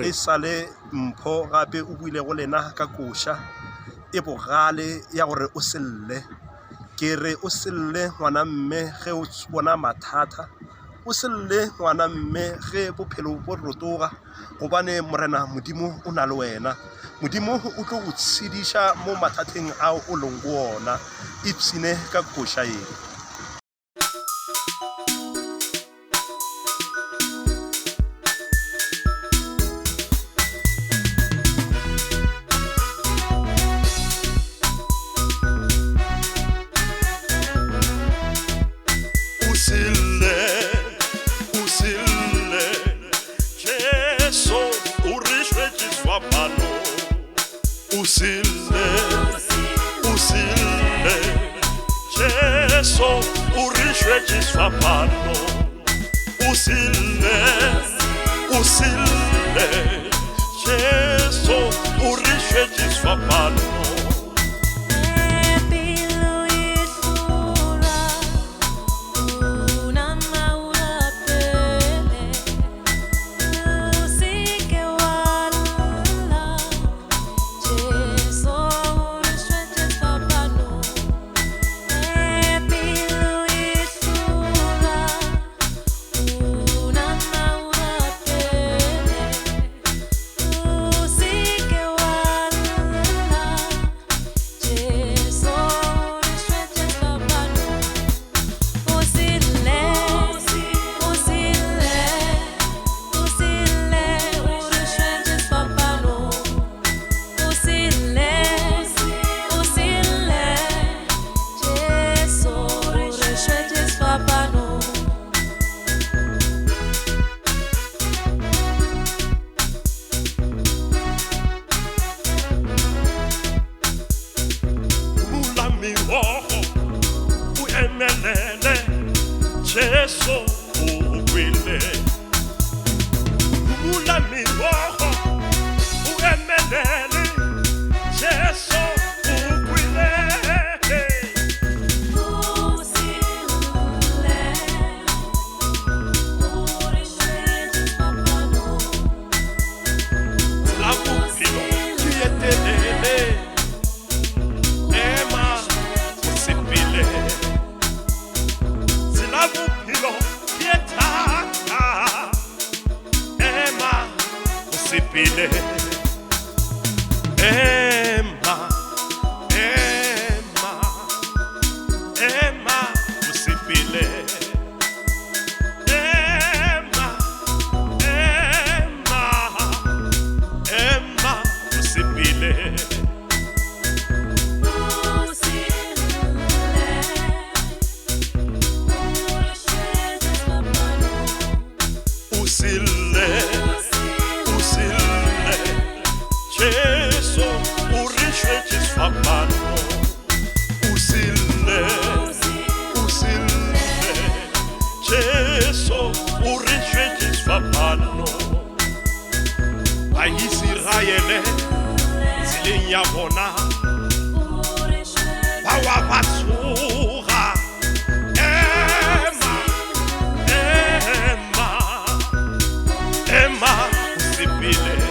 e sale mpho gape o buile go lena ka koša e bogale ya gore o selle ke re o selle ngwana mme ge o bona mathata o selle ngwana mme ge bophelo bo rotoga gobane morena modimo o na le wena modimo o tlo go tshediša mo mathateng ao o leng go ona ipsine ka koša eng Jesu urishwe jiswa pano usile Jesu urishwe jiswa pano Jesu ukwile Umula miwoho uemelele Jesu ukwile Lavupilo kietelele Ema usipile Lavupilo pietata Ema usipile Ema usipile Ema usipile Jesu urishwe jiswa pano usile Jesu urishwe jiswa pano Aisraele zileng ya bona bawa batsoga Ema usipile